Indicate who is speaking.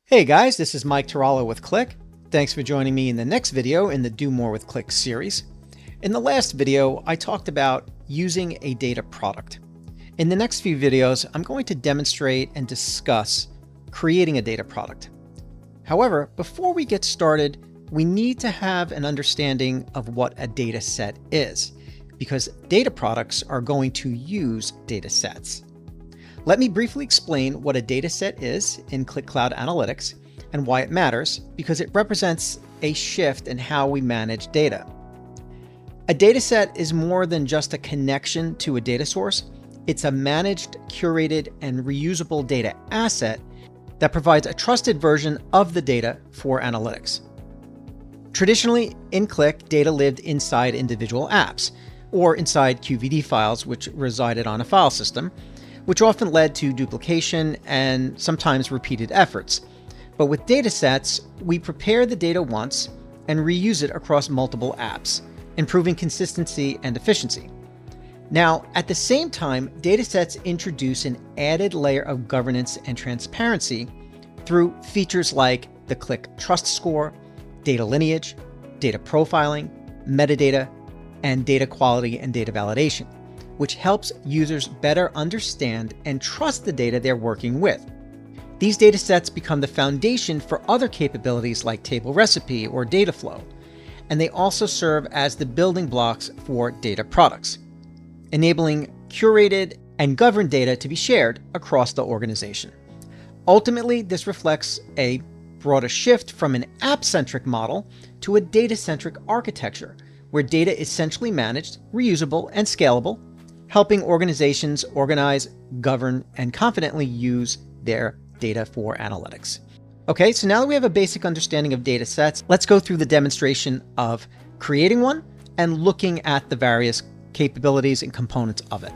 Speaker 1: Hey guys, this is Mike Tarallo with Qlik. Thanks for joining me in the next video in the Do More with Qlik series. In the last video, I talked about using a data product. In the next few videos, I'm going to demonstrate and discuss creating a data product. However, before we get started, we need to have an understanding of what a data set is, because data products are going to use data sets. Let me briefly explain what a dataset is in Qlik Cloud Analytics and why it matters, because it represents a shift in how we manage data. A dataset is more than just a connection to a data source. It's a managed, curated, and reusable data asset that provides a trusted version of the data for analytics. Traditionally, in Qlik, data lived inside individual apps, or inside QVD files which resided on a file system, which often led to duplication and sometimes repeated efforts. But with datasets, we prepare the data once and reuse it across multiple apps, improving consistency and efficiency. Now, at the same time, datasets introduce an added layer of governance and transparency through features like the Qlik Trust Score, data lineage, data profiling, metadata, and data quality and data validation, which helps users better understand and trust the data they're working with. These data sets become the foundation for other capabilities like table recipe or data flow, and they also serve as the building blocks for data products, enabling curated and governed data to be shared across the organization. Ultimately, this reflects a broader shift from an app-centric model to a data-centric architecture, where data is centrally managed, reusable, and scalable, helping organizations organize, govern, and confidently use their data for analytics. Okay, so now that we have a basic understanding of data sets, let's go through the demonstration of creating one and looking at the various capabilities and components of it.